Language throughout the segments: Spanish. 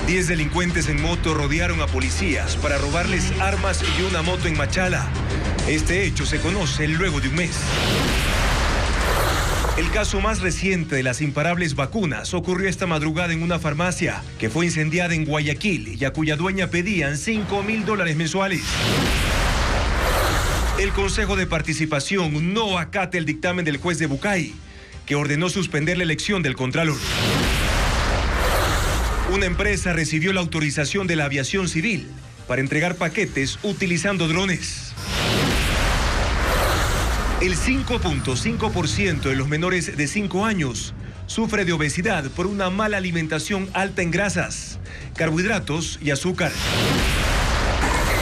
10 delincuentes en moto rodearon a policías para robarles armas y una moto en Machala. Este hecho se conoce luego de un mes. El caso más reciente de las imparables vacunas ocurrió esta madrugada en una farmacia que fue incendiada en Guayaquil y a cuya dueña pedían $5.000 mensuales. El Consejo de Participación no acata el dictamen del juez de Bucay, que ordenó suspender la elección del Contralor. Una empresa recibió la autorización de la aviación civil para entregar paquetes utilizando drones. El 5.5% de los menores de 5 años sufre de obesidad por una mala alimentación alta en grasas, carbohidratos y azúcar.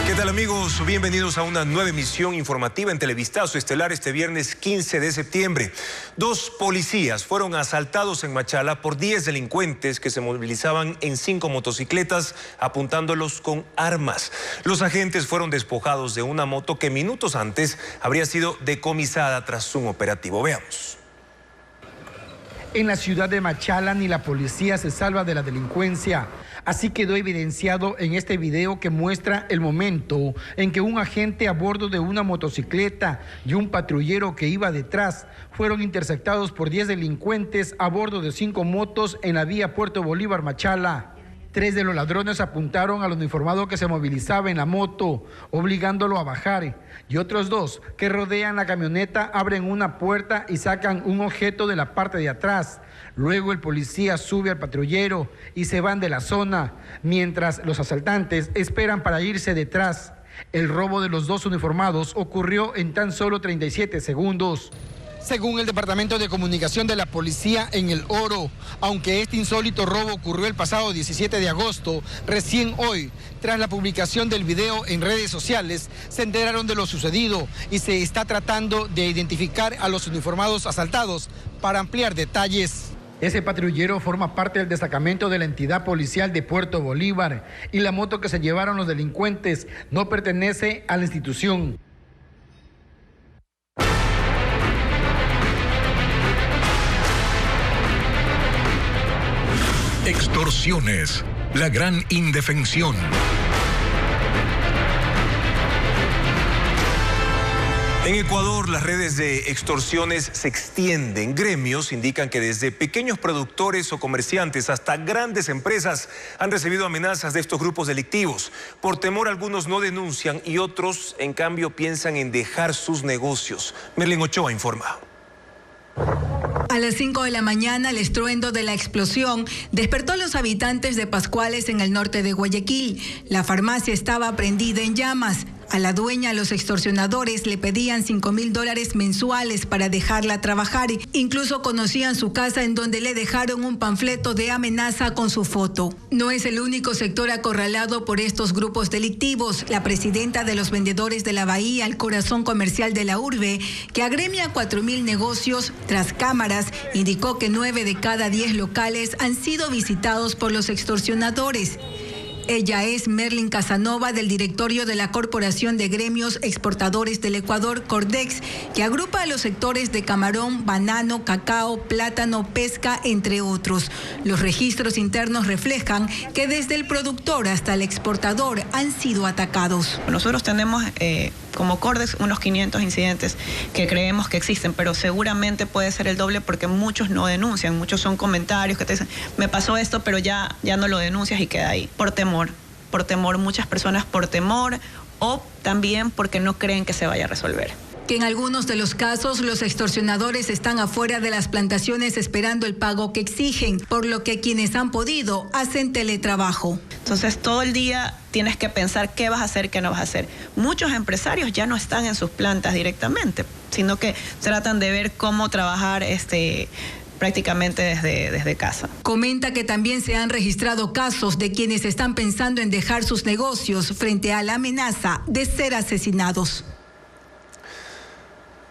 ¿Qué tal, amigos? Bienvenidos a una nueva emisión informativa en Televistazo Estelar este viernes 15 de septiembre. 2 policías fueron asaltados en Machala por 10 delincuentes que se movilizaban en 5 motocicletas apuntándolos con armas. Los agentes fueron despojados de una moto que minutos antes habría sido decomisada tras un operativo. Veamos. En la ciudad de Machala ni la policía se salva de la delincuencia. Así quedó evidenciado en este video que muestra el momento en que un agente a bordo de una motocicleta y un patrullero que iba detrás fueron interceptados por 10 delincuentes a bordo de 5 motos en la vía Puerto Bolívar Machala. 3 de los ladrones apuntaron al uniformado que se movilizaba en la moto, obligándolo a bajar, y otros 2 que rodean la camioneta abren una puerta y sacan un objeto de la parte de atrás. Luego el policía sube al patrullero y se van de la zona, mientras los asaltantes esperan para irse detrás. El robo de los 2 uniformados ocurrió en tan solo 37 segundos. Según el Departamento de Comunicación de la Policía en El Oro, aunque este insólito robo ocurrió el pasado 17 de agosto, recién hoy, tras la publicación del video en redes sociales, se enteraron de lo sucedido y se está tratando de identificar a los uniformados asaltados para ampliar detalles. Ese patrullero forma parte del destacamento de la entidad policial de Puerto Bolívar y la moto que se llevaron los delincuentes no pertenece a la institución. Extorsiones, la gran indefensión. En Ecuador, las redes de extorsiones se extienden. Gremios indican que desde pequeños productores o comerciantes hasta grandes empresas han recibido amenazas de estos grupos delictivos. Por temor, algunos no denuncian y otros, en cambio, piensan en dejar sus negocios. Merlin Ochoa informa. A las 5 de la mañana, el estruendo de la explosión despertó a los habitantes de Pascuales en el norte de Guayaquil. La farmacia estaba prendida en llamas. A la dueña, los extorsionadores le pedían $5.000 mensuales para dejarla trabajar. Incluso conocían su casa, en donde le dejaron un panfleto de amenaza con su foto. No es el único sector acorralado por estos grupos delictivos. La presidenta de los vendedores de la Bahía, el corazón comercial de la urbe, que agremia 4.000 negocios tras cámaras, indicó que 9 de cada 10 locales han sido visitados por los extorsionadores. Ella es Merlin Casanova, del directorio de la Corporación de Gremios Exportadores del Ecuador, Cordex, que agrupa a los sectores de camarón, banano, cacao, plátano, pesca, entre otros. Los registros internos reflejan que desde el productor hasta el exportador han sido atacados. Nosotros tenemos como Cordex unos 500 incidentes que creemos que existen, pero seguramente puede ser el doble porque muchos no denuncian, muchos son comentarios que te dicen, me pasó esto, pero ya no lo denuncias y queda ahí, por temor, muchas personas por temor o también porque no creen que se vaya a resolver. Que en algunos de los casos los extorsionadores están afuera de las plantaciones esperando el pago que exigen, por lo que quienes han podido hacen teletrabajo. Entonces todo el día tienes que pensar qué vas a hacer, qué no vas a hacer. Muchos empresarios ya no están en sus plantas directamente, sino que tratan de ver cómo trabajar prácticamente desde casa. Comenta que también se han registrado casos de quienes están pensando en dejar sus negocios frente a la amenaza de ser asesinados.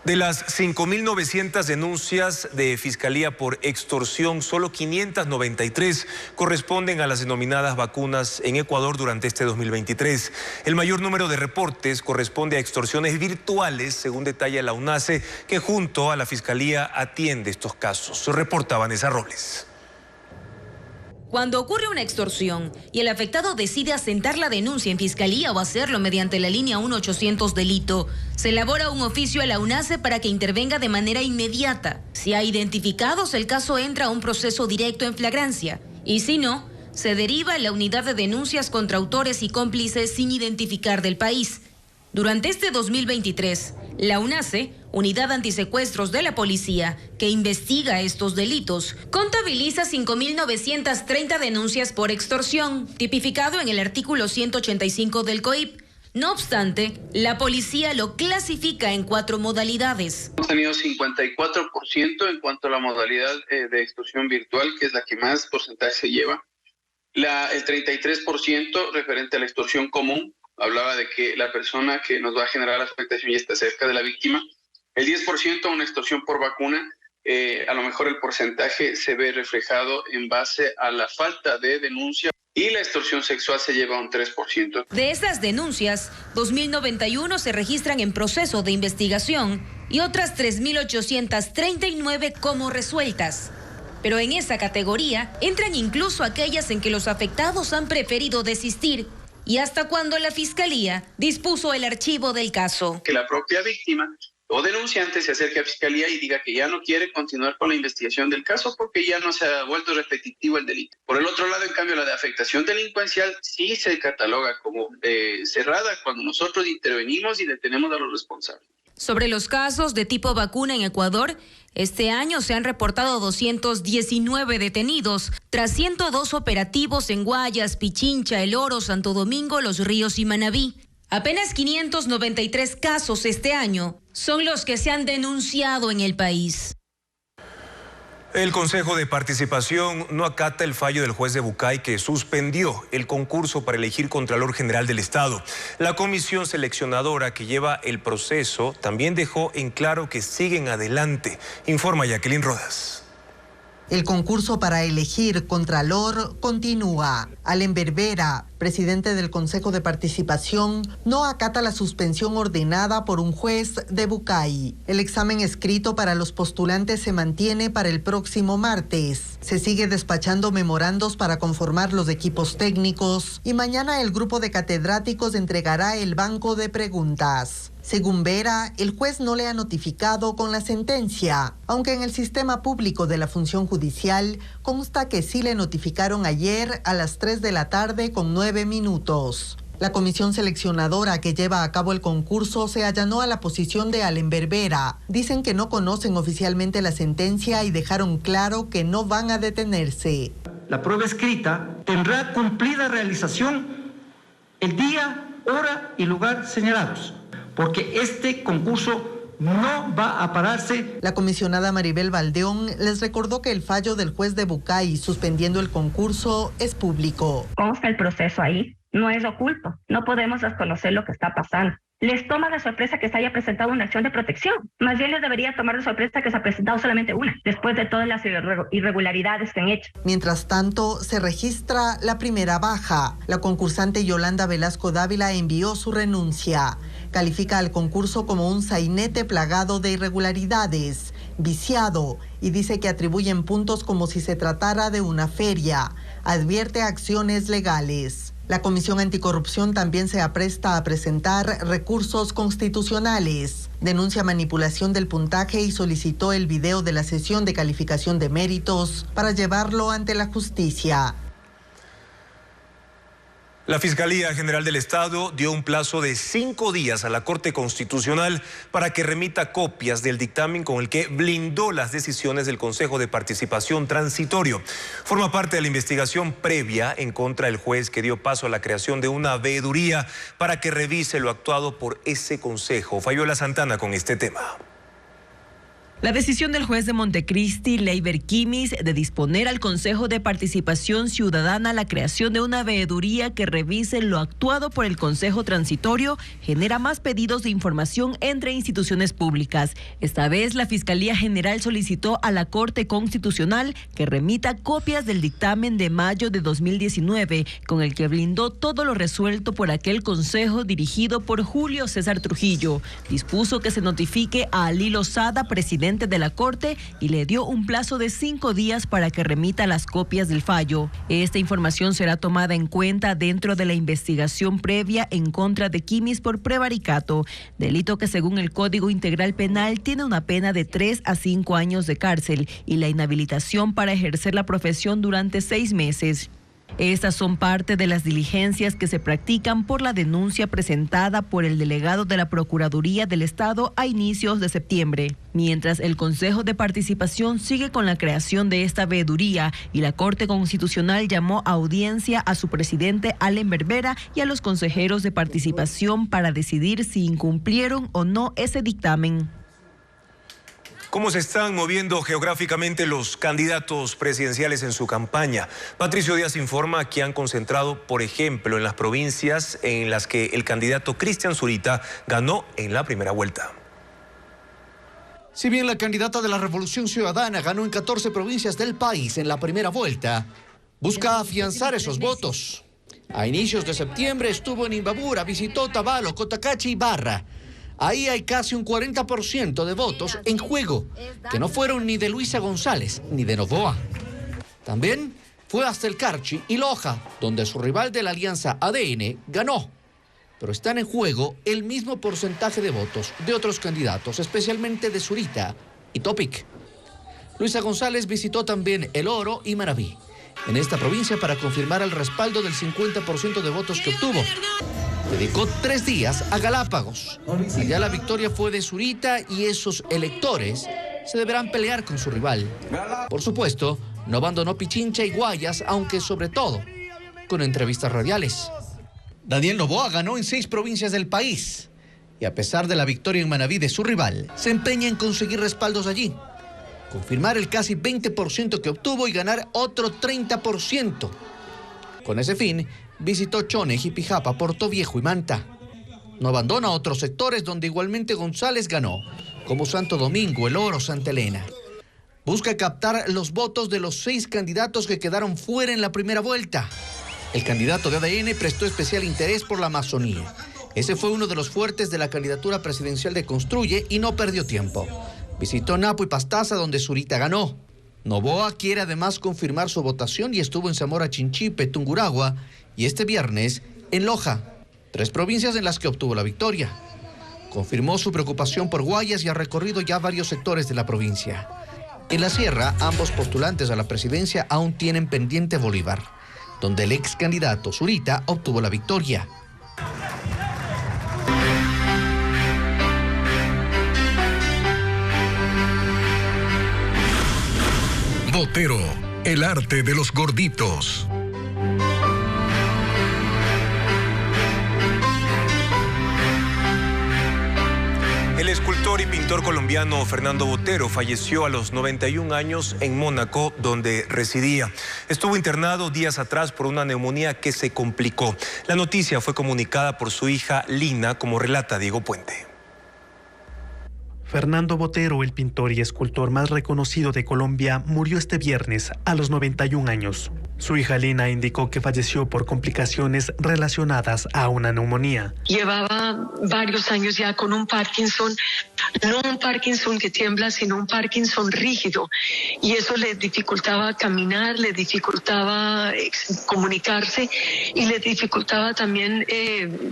De las 5.900 denuncias de Fiscalía por extorsión, solo 593 corresponden a las denominadas vacunas en Ecuador durante este 2023. El mayor número de reportes corresponde a extorsiones virtuales, según detalla la UNACE, que junto a la Fiscalía atiende estos casos. Reporta Vanessa Robles. Cuando ocurre una extorsión y el afectado decide asentar la denuncia en fiscalía o hacerlo mediante la línea 1-800 delito, se elabora un oficio a la UNACE para que intervenga de manera inmediata. Si hay identificados, el caso entra a un proceso directo en flagrancia. Y si no, se deriva a la unidad de denuncias contra autores y cómplices sin identificar del país. Durante este 2023, la UNACE, Unidad Antisecuestros de la Policía, que investiga estos delitos, contabiliza 5.930 denuncias por extorsión, tipificado en el artículo 185 del COIP. No obstante, la policía lo clasifica en 4 modalidades. Hemos tenido 54% en cuanto a la modalidad de extorsión virtual, que es la que más porcentaje se lleva. El 33% referente a la extorsión común, hablaba de que la persona que nos va a generar la afectación ya está cerca de la víctima. El 10% una extorsión por vacuna, a lo mejor el porcentaje se ve reflejado en base a la falta de denuncia, y la extorsión sexual se lleva un 3%. De esas denuncias, 2.091 se registran en proceso de investigación y otras 3.839 como resueltas. Pero en esa categoría entran incluso aquellas en que los afectados han preferido desistir y hasta cuando la Fiscalía dispuso el archivo del caso. Que la propia víctima o denunciante se acerque a Fiscalía y diga que ya no quiere continuar con la investigación del caso porque ya no se ha vuelto repetitivo el delito. Por el otro lado, en cambio, la de afectación delincuencial sí se cataloga como cerrada cuando nosotros intervenimos y detenemos a los responsables. Sobre los casos de tipo vacuna en Ecuador, este año se han reportado 219 detenidos, tras 102 operativos en Guayas, Pichincha, El Oro, Santo Domingo, Los Ríos y Manabí. Apenas 593 casos este año son los que se han denunciado en el país. El Consejo de Participación no acata el fallo del juez de Bucay que suspendió el concurso para elegir Contralor General del Estado. La comisión seleccionadora que lleva el proceso también dejó en claro que siguen adelante, informa Jacqueline Rodas. El concurso para elegir Contralor continúa. Allen Berbera, presidente del Consejo de Participación, no acata la suspensión ordenada por un juez de Bucay. El examen escrito para los postulantes se mantiene para el próximo martes. Se sigue despachando memorandos para conformar los equipos técnicos y mañana el grupo de catedráticos entregará el banco de preguntas. Según Vera, el juez no le ha notificado con la sentencia, aunque en el sistema público de la función judicial consta que sí le notificaron ayer a las 3 de la tarde con 9 minutos. La comisión seleccionadora que lleva a cabo el concurso se allanó a la posición de Allen Berbera. Dicen que no conocen oficialmente la sentencia y dejaron claro que no van a detenerse. La prueba escrita tendrá cumplida realización el día, hora y lugar señalados, porque este concurso no va a pararse. La comisionada Maribel Valdeón les recordó que el fallo del juez de Bucay suspendiendo el concurso es público. Consta el proceso ahí, no es oculto, no podemos desconocer lo que está pasando. Les toma de sorpresa que se haya presentado una acción de protección. Más bien les debería tomar de sorpresa que se ha presentado solamente una, después de todas las irregularidades que han hecho. Mientras tanto, se registra la primera baja. La concursante Yolanda Velasco Dávila envió su renuncia. Califica al concurso como un sainete plagado de irregularidades, viciado, y dice que atribuyen puntos como si se tratara de una feria. Advierte acciones legales. La Comisión Anticorrupción también se apresta a presentar recursos constitucionales. Denuncia manipulación del puntaje y solicitó el video de la sesión de calificación de méritos para llevarlo ante la justicia. La Fiscalía General del Estado dio un plazo de 5 días a la Corte Constitucional para que remita copias del dictamen con el que blindó las decisiones del Consejo de Participación Transitorio. Forma parte de la investigación previa en contra del juez que dio paso a la creación de una veeduría para que revise lo actuado por ese consejo. Fabiola Santana con este tema. La decisión del juez de Montecristi, Leiber Quimis, de disponer al Consejo de Participación Ciudadana la creación de una veeduría que revise lo actuado por el Consejo Transitorio genera más pedidos de información entre instituciones públicas. Esta vez, la Fiscalía General solicitó a la Corte Constitucional que remita copias del dictamen de mayo de 2019, con el que blindó todo lo resuelto por aquel Consejo dirigido por Julio César Trujillo. Dispuso que se notifique a Alí Lozada, presidente presidente de la Corte y le dio un plazo de 5 días para que remita las copias del fallo. Esta información será tomada en cuenta dentro de la investigación previa en contra de Quimmis por prevaricato, delito que según el Código Integral Penal tiene una pena de 3 a 5 años de cárcel y la inhabilitación para ejercer la profesión durante 6 meses. Estas son parte de las diligencias que se practican por la denuncia presentada por el delegado de la Procuraduría del Estado a inicios de septiembre. Mientras el Consejo de Participación sigue con la creación de esta veeduría y la Corte Constitucional llamó a audiencia a su presidente Allen Berbera y a los consejeros de participación para decidir si incumplieron o no ese dictamen. ¿Cómo se están moviendo geográficamente los candidatos presidenciales en su campaña? Patricio Díaz informa que han concentrado, por ejemplo, en las provincias en las que el candidato Cristian Zurita ganó en la primera vuelta. Si bien la candidata de la Revolución Ciudadana ganó en 14 provincias del país en la primera vuelta, busca afianzar esos votos. A inicios de septiembre estuvo en Imbabura, visitó Tabalo, Cotacachi y Barra. Ahí hay casi un 40% de votos en juego, que no fueron ni de Luisa González ni de Noboa. También fue hasta el Carchi y Loja, donde su rival de la alianza ADN ganó. Pero están en juego el mismo porcentaje de votos de otros candidatos, especialmente de Zurita y Topic. Luisa González visitó también El Oro y Maraví, en esta provincia para confirmar el respaldo del 50% de votos que obtuvo. Dedicó 3 días a Galápagos. Allá la victoria fue de Zurita y esos electores se deberán pelear con su rival. Por supuesto, no abandonó Pichincha y Guayas, aunque sobre todo con entrevistas radiales. Daniel Noboa ganó en 6 provincias del país y a pesar de la victoria en Manabí de su rival, se empeña en conseguir respaldos allí, confirmar el casi 20% que obtuvo y ganar otro 30%. Con ese fin, visitó Chone, Jipijapa, Puerto Viejo y Manta. No abandona otros sectores donde igualmente González ganó, como Santo Domingo, El Oro, Santa Elena. Busca captar los votos de los 6 candidatos que quedaron fuera en la primera vuelta. El candidato de ADN prestó especial interés por la Amazonía. Ese fue uno de los fuertes de la candidatura presidencial de Construye y no perdió tiempo. Visitó Napo y Pastaza, donde Zurita ganó. Noboa quiere además confirmar su votación y estuvo en Zamora Chinchipe, Tungurahua y este viernes en Loja, 3 provincias en las que obtuvo la victoria. Confirmó su preocupación por Guayas y ha recorrido ya varios sectores de la provincia. En la sierra, ambos postulantes a la presidencia aún tienen pendiente Bolívar, donde el ex candidato Zurita obtuvo la victoria. Botero, el arte de los gorditos. El escultor y pintor colombiano Fernando Botero falleció a los 91 años en Mónaco, donde residía. Estuvo internado días atrás por una neumonía que se complicó. La noticia fue comunicada por su hija Lina, como relata Diego Puente. Fernando Botero, el pintor y escultor más reconocido de Colombia, murió este viernes a los 91 años. Su hija Lina indicó que falleció por complicaciones relacionadas a una neumonía. Llevaba varios años ya con un Parkinson, no un Parkinson que tiembla, sino un Parkinson rígido. Y eso le dificultaba caminar, le dificultaba comunicarse y le dificultaba también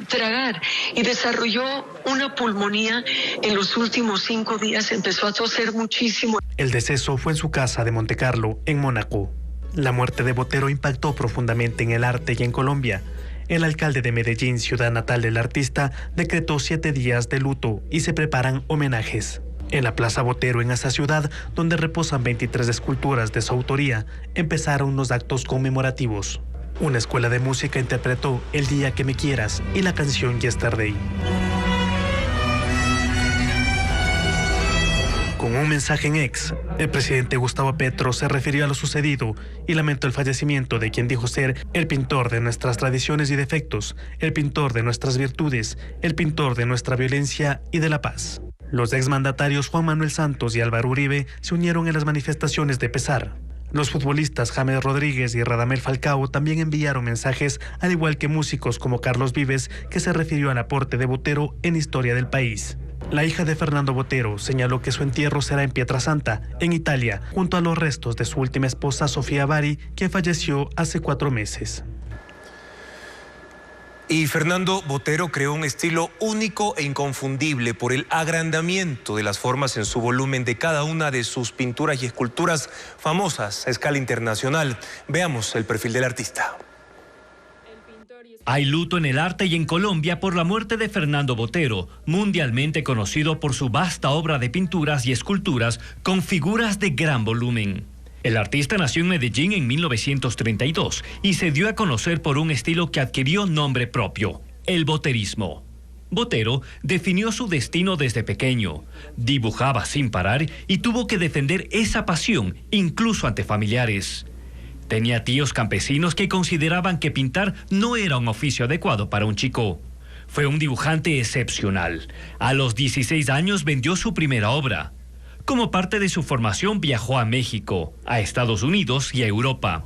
tragar. Y desarrolló una pulmonía en los últimos 5 días, empezó a toser muchísimo. El deceso fue en su casa de Montecarlo, en Mónaco. La muerte de Botero impactó profundamente en el arte y en Colombia. El alcalde de Medellín, ciudad natal del artista, decretó 7 días de luto y se preparan homenajes. En la Plaza Botero, en esa ciudad, donde reposan 23 esculturas de su autoría, empezaron los actos conmemorativos. Una escuela de música interpretó El día que me quieras y la canción Yesterday. Con un mensaje en X, el presidente Gustavo Petro se refirió a lo sucedido y lamentó el fallecimiento de quien dijo ser el pintor de nuestras tradiciones y defectos, el pintor de nuestras virtudes, el pintor de nuestra violencia y de la paz. Los exmandatarios Juan Manuel Santos y Álvaro Uribe se unieron en las manifestaciones de pesar. Los futbolistas James Rodríguez y Radamel Falcao también enviaron mensajes, al igual que músicos como Carlos Vives, que se refirió al aporte de Botero en historia del país. La hija de Fernando Botero señaló que su entierro será en Pietrasanta, en Italia, junto a los restos de su última esposa Sofía Bari, quien falleció hace 4 meses. Y Fernando Botero creó un estilo único e inconfundible por el agrandamiento de las formas en su volumen de cada una de sus pinturas y esculturas famosas a escala internacional. Veamos el perfil del artista. Hay luto en el arte y en Colombia por la muerte de Fernando Botero, mundialmente conocido por su vasta obra de pinturas y esculturas con figuras de gran volumen. El artista nació en Medellín en 1932 y se dio a conocer por un estilo que adquirió nombre propio, el boterismo. Botero definió su destino desde pequeño, dibujaba sin parar y tuvo que defender esa pasión incluso ante familiares. Tenía tíos campesinos que consideraban que pintar no era un oficio adecuado para un chico. Fue un dibujante excepcional. A los 16 años vendió su primera obra. Como parte de su formación viajó a México, a Estados Unidos y a Europa.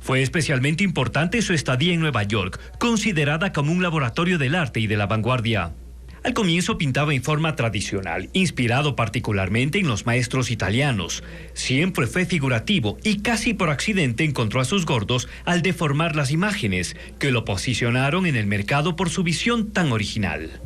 Fue especialmente importante su estadía en Nueva York, considerada como un laboratorio del arte y de la vanguardia. Al comienzo pintaba en forma tradicional, inspirado particularmente en los maestros italianos. Siempre fue figurativo y casi por accidente encontró a sus gordos al deformar las imágenes, que lo posicionaron en el mercado por su visión tan original.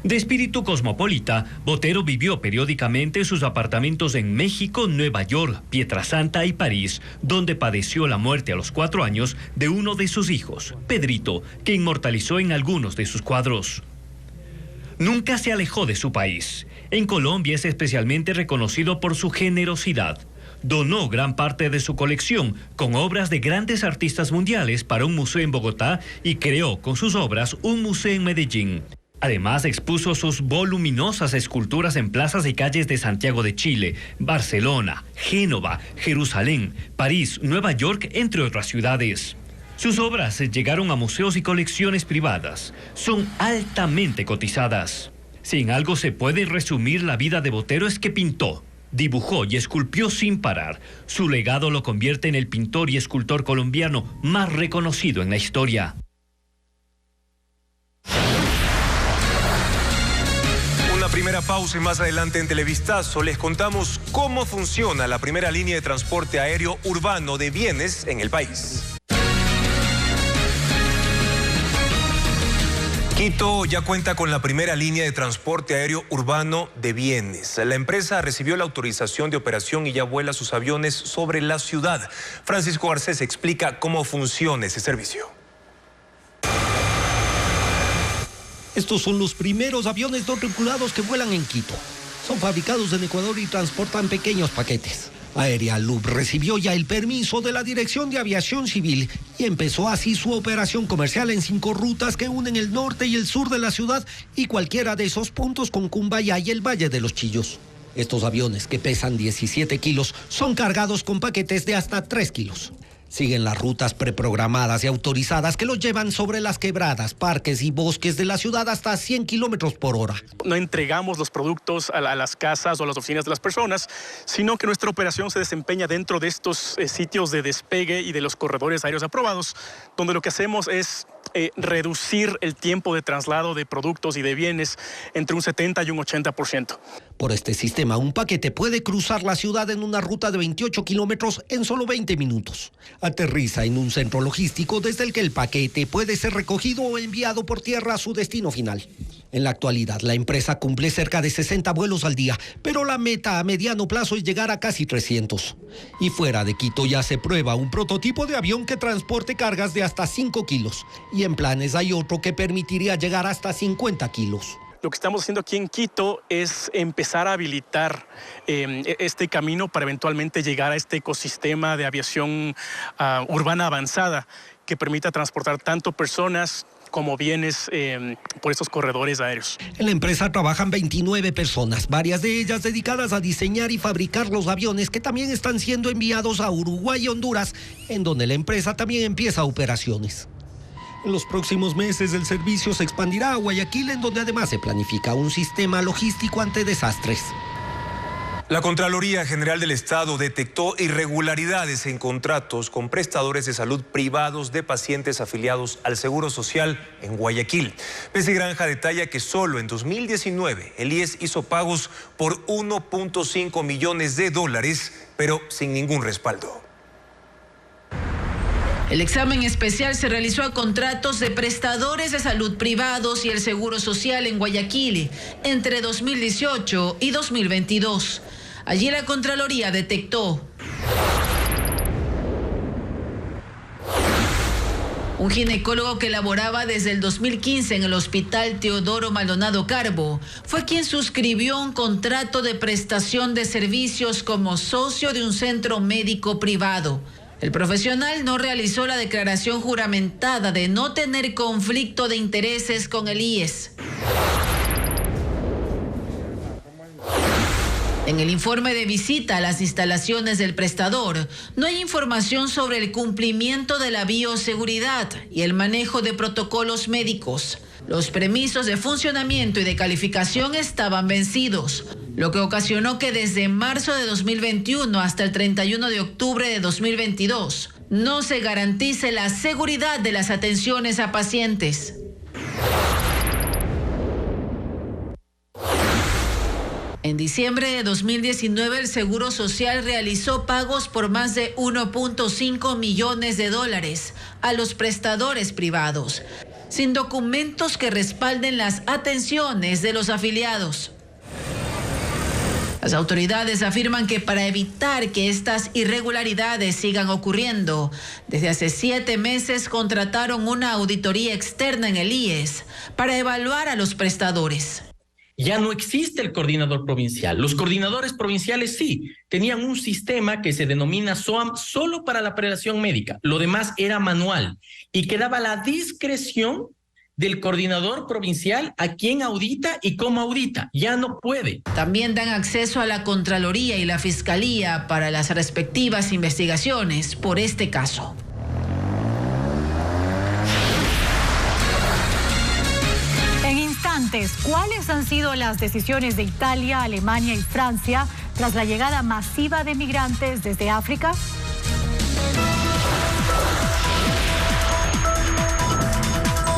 De espíritu cosmopolita, Botero vivió periódicamente en sus apartamentos en México, Nueva York, Pietrasanta y París, donde padeció la muerte a los 4 años de uno de sus hijos, Pedrito, que inmortalizó en algunos de sus cuadros. Nunca se alejó de su país. En Colombia es especialmente reconocido por su generosidad. Donó gran parte de su colección con obras de grandes artistas mundiales para un museo en Bogotá y creó con sus obras un museo en Medellín. Además, expuso sus voluminosas esculturas en plazas y calles de Santiago de Chile, Barcelona, Génova, Jerusalén, París, Nueva York, entre otras ciudades. Sus obras llegaron a museos y colecciones privadas. Son altamente cotizadas. Si en algo se puede resumir la vida de Botero es que pintó, dibujó y esculpió sin parar. Su legado lo convierte en el pintor y escultor colombiano más reconocido en la historia. Una primera pausa y más adelante en Televistazo les contamos cómo funciona la primera línea de transporte aéreo urbano de bienes en el país. Quito ya cuenta con la primera línea de transporte aéreo urbano de bienes. La empresa recibió la autorización de operación y ya vuela sus aviones sobre la ciudad. Francisco Garcés explica cómo funciona ese servicio. Estos son los primeros aviones no tripulados que vuelan en Quito. Son fabricados en Ecuador y transportan pequeños paquetes. Aerialub recibió ya el permiso de la Dirección de Aviación Civil y empezó así su operación comercial en 5 rutas que unen el norte y el sur de la ciudad y cualquiera de esos puntos con Cumbayá y el Valle de los Chillos. Estos aviones, que pesan 17 kilos, son cargados con paquetes de hasta 3 kilos. Siguen las rutas preprogramadas y autorizadas que los llevan sobre las quebradas, parques y bosques de la ciudad hasta 100 kilómetros por hora. No entregamos los productos a las casas o a las oficinas de las personas, sino que nuestra operación se desempeña dentro de estos sitios de despegue y de los corredores aéreos aprobados, donde lo que hacemos es reducir el tiempo de traslado de productos y de bienes entre un 70 y un 80%. Por este sistema, un paquete puede cruzar la ciudad en una ruta de 28 kilómetros en solo 20 minutos. Aterriza en un centro logístico desde el que el paquete puede ser recogido o enviado por tierra a su destino final. En la actualidad, la empresa cumple cerca de 60 vuelos al día, pero la meta a mediano plazo es llegar a casi 300. Y fuera de Quito ya se prueba un prototipo de avión que transporte cargas de hasta 5 kilos. Y en planes hay otro que permitiría llegar hasta 50 kilos. Lo que estamos haciendo aquí en Quito es empezar a habilitar este camino para eventualmente llegar a este ecosistema de aviación urbana avanzada que permita transportar tanto personas como bienes por estos corredores aéreos. En la empresa trabajan 29 personas, varias de ellas dedicadas a diseñar y fabricar los aviones que también están siendo enviados a Uruguay y Honduras, en donde la empresa también empieza operaciones. En los próximos meses el servicio se expandirá a Guayaquil, en donde además se planifica un sistema logístico ante desastres. La Contraloría General del Estado detectó irregularidades en contratos con prestadores de salud privados de pacientes afiliados al Seguro Social en Guayaquil. Pese Granja detalla que solo en 2019 el IES hizo pagos por 1.5 millones de dólares, pero sin ningún respaldo. El examen especial se realizó a contratos de prestadores de salud privados y el Seguro Social en Guayaquil entre 2018 y 2022. Allí la Contraloría detectó un ginecólogo que laboraba desde el 2015 en el Hospital Teodoro Maldonado Carbo. Fue quien suscribió un contrato de prestación de servicios como socio de un centro médico privado. El profesional no realizó la declaración juramentada de no tener conflicto de intereses con el IES. En el informe de visita a las instalaciones del prestador, no hay información sobre el cumplimiento de la bioseguridad y el manejo de protocolos médicos. Los permisos de funcionamiento y de calificación estaban vencidos, lo que ocasionó que desde marzo de 2021 hasta el 31 de octubre de 2022 no se garantice la seguridad de las atenciones a pacientes. En diciembre de 2019, el Seguro Social realizó pagos por más de 1.5 millones de dólares a los prestadores privados, sin documentos que respalden las atenciones de los afiliados. Las autoridades afirman que para evitar que estas irregularidades sigan ocurriendo, desde hace 7 meses contrataron una auditoría externa en el IES para evaluar a los prestadores. Ya no existe el coordinador provincial. Los coordinadores provinciales sí, tenían un sistema que se denomina SOAM solo para la prelación médica. Lo demás era manual y quedaba la discreción del coordinador provincial a quién audita y cómo audita. Ya no puede. También dan acceso a la Contraloría y la Fiscalía para las respectivas investigaciones por este caso. ¿Cuáles han sido las decisiones de Italia, Alemania y Francia tras la llegada masiva de migrantes desde África?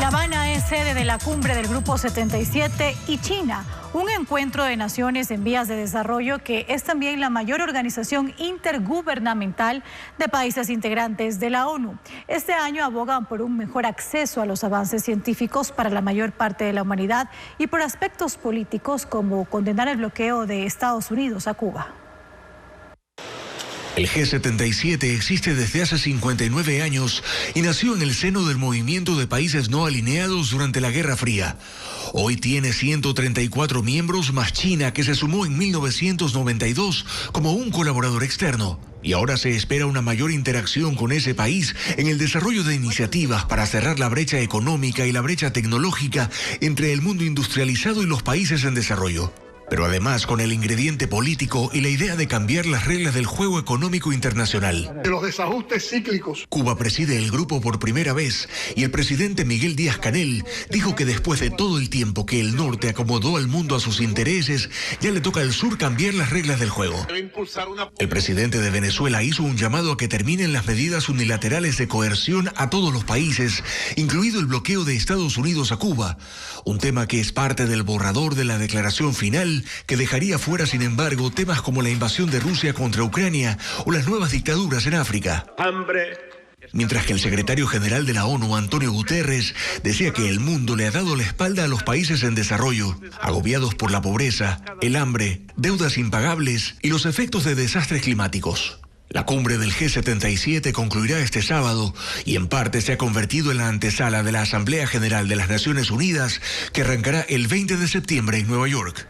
La Habana es sede de la cumbre del Grupo 77 y China, un encuentro de naciones en vías de desarrollo que es también la mayor organización intergubernamental de países integrantes de la ONU. Este año abogan por un mejor acceso a los avances científicos para la mayor parte de la humanidad y por aspectos políticos como condenar el bloqueo de Estados Unidos a Cuba. El G77 existe desde hace 59 años y nació en el seno del movimiento de países no alineados durante la Guerra Fría. Hoy tiene 134 miembros más China, que se sumó en 1992 como un colaborador externo. Y ahora se espera una mayor interacción con ese país en el desarrollo de iniciativas para cerrar la brecha económica y la brecha tecnológica entre el mundo industrializado y los países en desarrollo. Pero además con el ingrediente político y la idea de cambiar las reglas del juego económico internacional. De los desajustes cíclicos. Cuba preside el grupo por primera vez y el presidente Miguel Díaz-Canel dijo que después de todo el tiempo que el norte acomodó al mundo a sus intereses, ya le toca al sur cambiar las reglas del juego. El presidente de Venezuela hizo un llamado a que terminen las medidas unilaterales de coerción a todos los países, incluido el bloqueo de Estados Unidos a Cuba, un tema que es parte del borrador de la declaración final que dejaría fuera, sin embargo, temas como la invasión de Rusia contra Ucrania o las nuevas dictaduras en África. Mientras que el secretario general de la ONU, Antonio Guterres, decía que el mundo le ha dado la espalda a los países en desarrollo, agobiados por la pobreza, el hambre, deudas impagables y los efectos de desastres climáticos. La cumbre del G77 concluirá este sábado y en parte se ha convertido en la antesala de la Asamblea General de las Naciones Unidas, que arrancará el 20 de septiembre en Nueva York.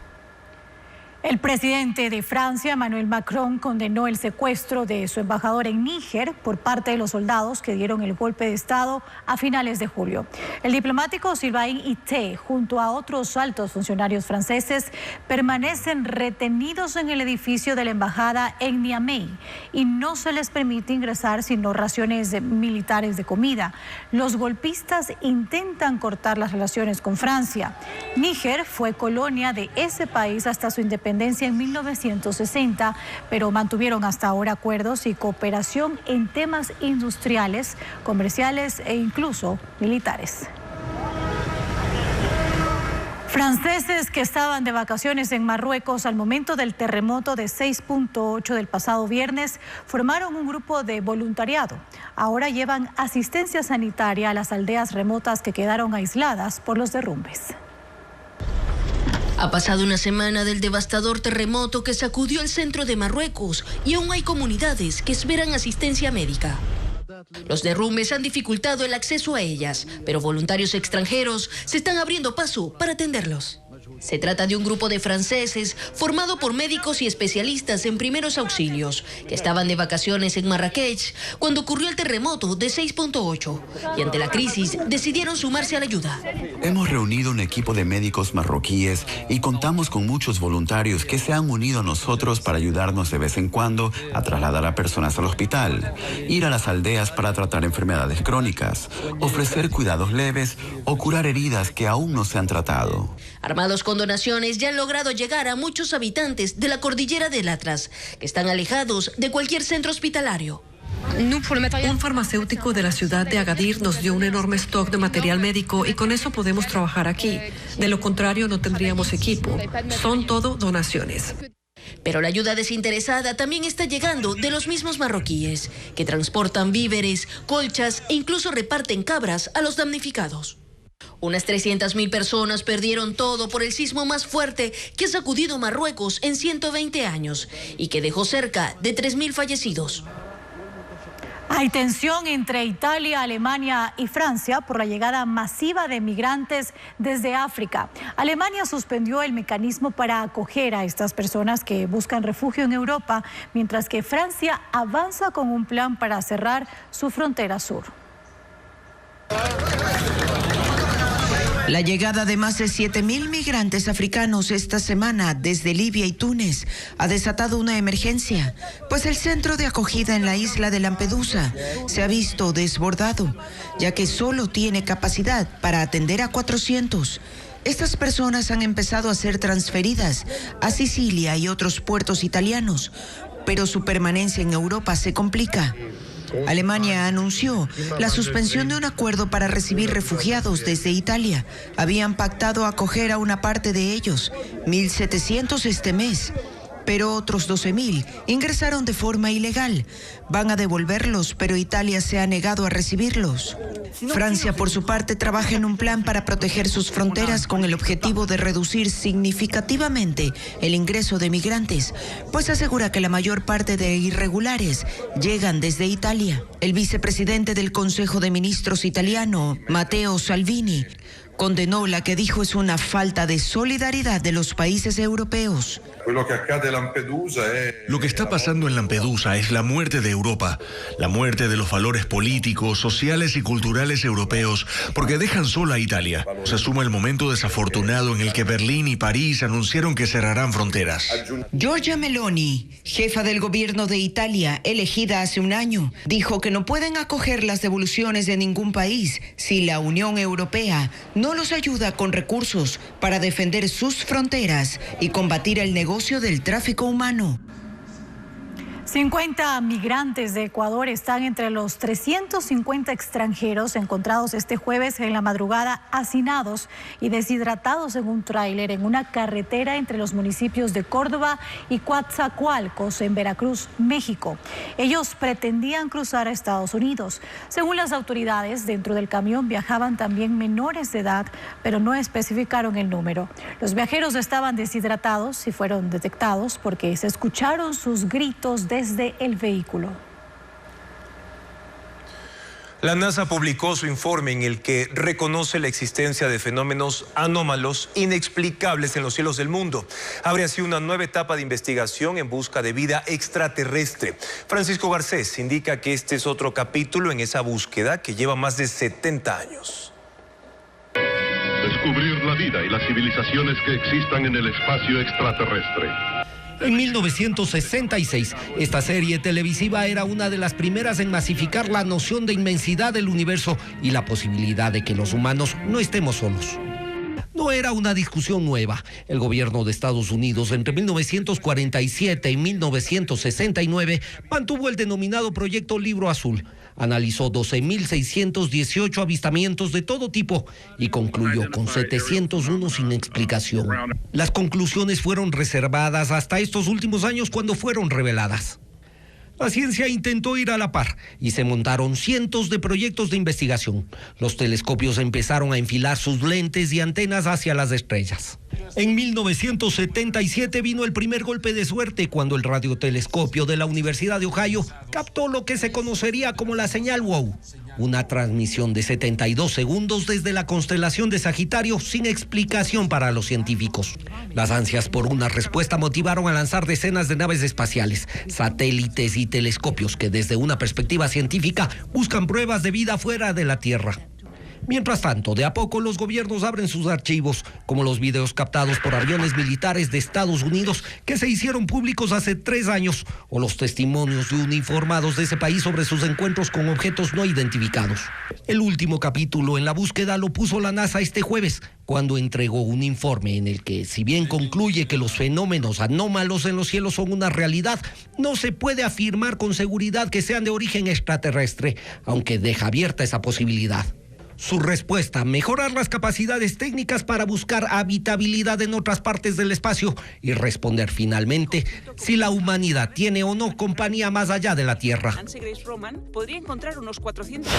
El presidente de Francia, Emmanuel Macron, condenó el secuestro de su embajador en Níger por parte de los soldados que dieron el golpe de Estado a finales de julio. El diplomático Sylvain Ité, junto a otros altos funcionarios franceses, permanecen retenidos en el edificio de la embajada en Niamey y no se les permite ingresar sino raciones militares de comida. Los golpistas intentan cortar las relaciones con Francia. Níger fue colonia de ese país hasta su independencia independencia en 1960, pero mantuvieron hasta ahora acuerdos y cooperación en temas industriales, comerciales e incluso militares. Franceses que estaban de vacaciones en Marruecos al momento del terremoto de 6.8 del pasado viernes formaron un grupo de voluntariado. Ahora llevan asistencia sanitaria a las aldeas remotas que quedaron aisladas por los derrumbes. Ha pasado una semana del devastador terremoto que sacudió el centro de Marruecos y aún hay comunidades que esperan asistencia médica. Los derrumbes han dificultado el acceso a ellas, pero voluntarios extranjeros se están abriendo paso para atenderlos. Se trata de un grupo de franceses formado por médicos y especialistas en primeros auxilios que estaban de vacaciones en Marrakech cuando ocurrió el terremoto de 6.8 y ante la crisis decidieron sumarse a la ayuda. Hemos reunido un equipo de médicos marroquíes y contamos con muchos voluntarios que se han unido a nosotros para ayudarnos de vez en cuando a trasladar a personas al hospital, ir a las aldeas para tratar enfermedades crónicas, ofrecer cuidados leves o curar heridas que aún no se han tratado. Armados con donaciones ya han logrado llegar a muchos habitantes de la cordillera del Atlas, que están alejados de cualquier centro hospitalario. Un farmacéutico de la ciudad de Agadir nos dio un enorme stock de material médico y con eso podemos trabajar aquí. De lo contrario, no tendríamos equipo. Son todo donaciones. Pero la ayuda desinteresada también está llegando de los mismos marroquíes, que transportan víveres, colchas e incluso reparten cabras a los damnificados. Unas 300.000 personas perdieron todo por el sismo más fuerte que ha sacudido Marruecos en 120 años y que dejó cerca de 3.000 fallecidos. Hay tensión entre Italia, Alemania y Francia por la llegada masiva de migrantes desde África. Alemania suspendió el mecanismo para acoger a estas personas que buscan refugio en Europa, mientras que Francia avanza con un plan para cerrar su frontera sur. La llegada de más de 7.000 migrantes africanos esta semana desde Libia y Túnez ha desatado una emergencia, pues el centro de acogida en la isla de Lampedusa se ha visto desbordado, ya que solo tiene capacidad para atender a 400. Estas personas han empezado a ser transferidas a Sicilia y otros puertos italianos, pero su permanencia en Europa se complica. Alemania anunció la suspensión de un acuerdo para recibir refugiados desde Italia. Habían pactado acoger a una parte de ellos, 1.700 este mes, pero otros 12.000 ingresaron de forma ilegal. Van a devolverlos, pero Italia se ha negado a recibirlos. Francia, por su parte, trabaja en un plan para proteger sus fronteras con el objetivo de reducir significativamente el ingreso de migrantes, pues asegura que la mayor parte de irregulares llegan desde Italia. El vicepresidente del Consejo de Ministros italiano, Matteo Salvini, condenó la que dijo es una falta de solidaridad de los países europeos. Lo que está pasando en Lampedusa es la muerte de Europa, la muerte de los valores políticos, sociales y culturales europeos, porque dejan sola a Italia. Se suma el momento desafortunado en el que Berlín y París anunciaron que cerrarán fronteras. Giorgia Meloni, jefa del gobierno de Italia, elegida hace un año, dijo que no pueden acoger las devoluciones de ningún país si la Unión Europea no los ayuda con recursos para defender sus fronteras y combatir el negocio del tráfico humano. 50 migrantes de Ecuador están entre los 350 extranjeros encontrados este jueves en la madrugada hacinados y deshidratados en un tráiler en una carretera entre los municipios de Córdoba y Coatzacoalcos en Veracruz, México. Ellos pretendían cruzar a Estados Unidos. Según las autoridades, dentro del camión viajaban también menores de edad, pero no especificaron el número. Los viajeros estaban deshidratados y fueron detectados porque se escucharon sus gritos desde el vehículo. La NASA publicó su informe en el que reconoce la existencia de fenómenos anómalos inexplicables en los cielos del mundo. Abre así una nueva etapa de investigación en busca de vida extraterrestre. Francisco Garcés indica que este es otro capítulo en esa búsqueda que lleva más de 70 años. Descubrir la vida y las civilizaciones que existan en el espacio extraterrestre. En 1966, esta serie televisiva era una de las primeras en masificar la noción de inmensidad del universo y la posibilidad de que los humanos no estemos solos. No era una discusión nueva. El gobierno de Estados Unidos entre 1947 y 1969 mantuvo el denominado Proyecto Libro Azul. Analizó 12.618 avistamientos de todo tipo y concluyó con 701 sin explicación. Las conclusiones fueron reservadas hasta estos últimos años cuando fueron reveladas. La ciencia intentó ir a la par y se montaron cientos de proyectos de investigación. Los telescopios empezaron a enfilar sus lentes y antenas hacia las estrellas. En 1977 vino el primer golpe de suerte cuando el radiotelescopio de la Universidad de Ohio captó lo que se conocería como la señal WOW, una transmisión de 72 segundos desde la constelación de Sagitario sin explicación para los científicos. Las ansias por una respuesta motivaron a lanzar decenas de naves espaciales, satélites y telescopios que desde una perspectiva científica buscan pruebas de vida fuera de la Tierra. Mientras tanto, de a poco los gobiernos abren sus archivos, como los videos captados por aviones militares de Estados Unidos que se hicieron públicos hace 3 años, o los testimonios de uniformados de ese país sobre sus encuentros con objetos no identificados. El último capítulo en la búsqueda lo puso la NASA este jueves, cuando entregó un informe en el que, si bien concluye que los fenómenos anómalos en los cielos son una realidad, no se puede afirmar con seguridad que sean de origen extraterrestre, aunque deja abierta esa posibilidad. Su respuesta: mejorar las capacidades técnicas para buscar habitabilidad en otras partes del espacio y responder finalmente si la humanidad tiene o no compañía más allá de la Tierra. Podría encontrar unos 400.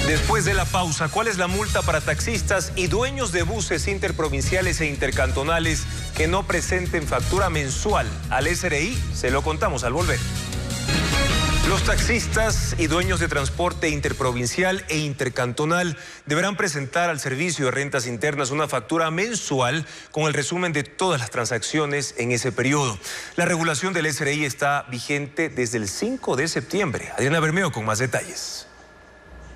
Después de la pausa, ¿cuál es la multa para taxistas y dueños de buses interprovinciales e intercantonales que no presenten factura mensual al SRI? Se lo contamos al volver. Los taxistas y dueños de transporte interprovincial e intercantonal deberán presentar al Servicio de Rentas Internas una factura mensual con el resumen de todas las transacciones en ese periodo. La regulación del SRI está vigente desde el 5 de septiembre. Adriana Bermeo con más detalles.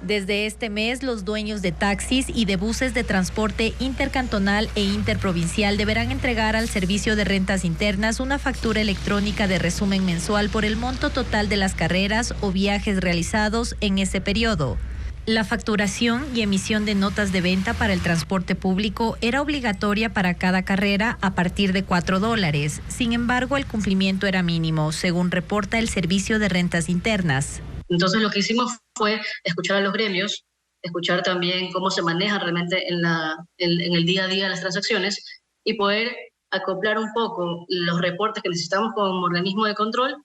Desde este mes, los dueños de taxis y de buses de transporte intercantonal e interprovincial deberán entregar al Servicio de Rentas Internas una factura electrónica de resumen mensual por el monto total de las carreras o viajes realizados en ese periodo. La facturación y emisión de notas de venta para el transporte público era obligatoria para cada carrera a partir de $4. Sin embargo, el cumplimiento era mínimo, según reporta el Servicio de Rentas Internas. Entonces lo que hicimos fue escuchar a los gremios, escuchar también cómo se maneja realmente en el día a día las transacciones y poder acoplar un poco los reportes que necesitamos como organismo de control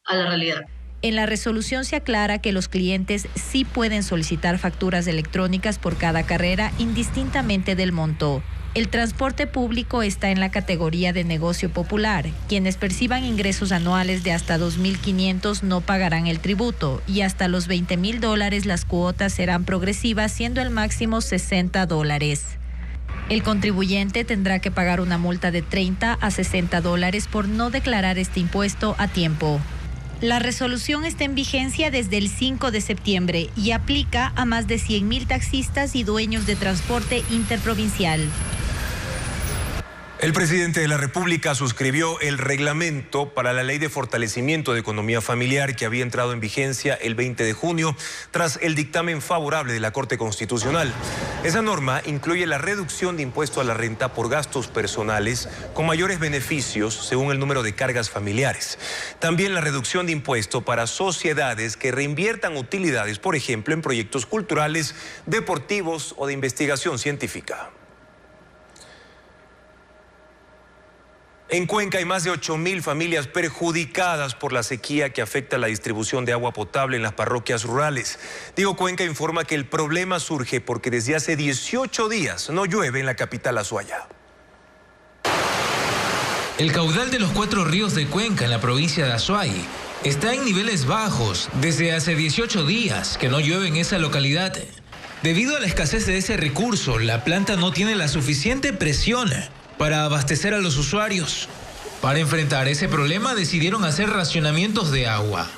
a la realidad. En la resolución se aclara que los clientes sí pueden solicitar facturas electrónicas por cada carrera indistintamente del monto. El transporte público está en la categoría de negocio popular. Quienes perciban ingresos anuales de hasta $2.500 no pagarán el tributo y hasta los $20,000 las cuotas serán progresivas, siendo el máximo $60. El contribuyente tendrá que pagar una multa de $30 a $60 por no declarar este impuesto a tiempo. La resolución está en vigencia desde el 5 de septiembre y aplica a más de 100,000 taxistas y dueños de transporte interprovincial. El presidente de la República suscribió el reglamento para la Ley de Fortalecimiento de Economía Familiar que había entrado en vigencia el 20 de junio tras el dictamen favorable de la Corte Constitucional. Esa norma incluye la reducción de impuesto a la renta por gastos personales con mayores beneficios según el número de cargas familiares. También la reducción de impuesto para sociedades que reinviertan utilidades, por ejemplo, en proyectos culturales, deportivos o de investigación científica. En Cuenca hay más de 8,000 familias perjudicadas por la sequía que afecta la distribución de agua potable en las parroquias rurales. Digo Cuenca informa que el problema surge porque desde hace 18 días no llueve en la capital Azuaya. El caudal de los 4 ríos de Cuenca en la provincia de Azuay está en niveles bajos desde hace 18 días que no llueve en esa localidad. Debido a la escasez de ese recurso, la planta no tiene la suficiente presión para abastecer a los usuarios. Para enfrentar ese problema decidieron hacer racionamientos de agua.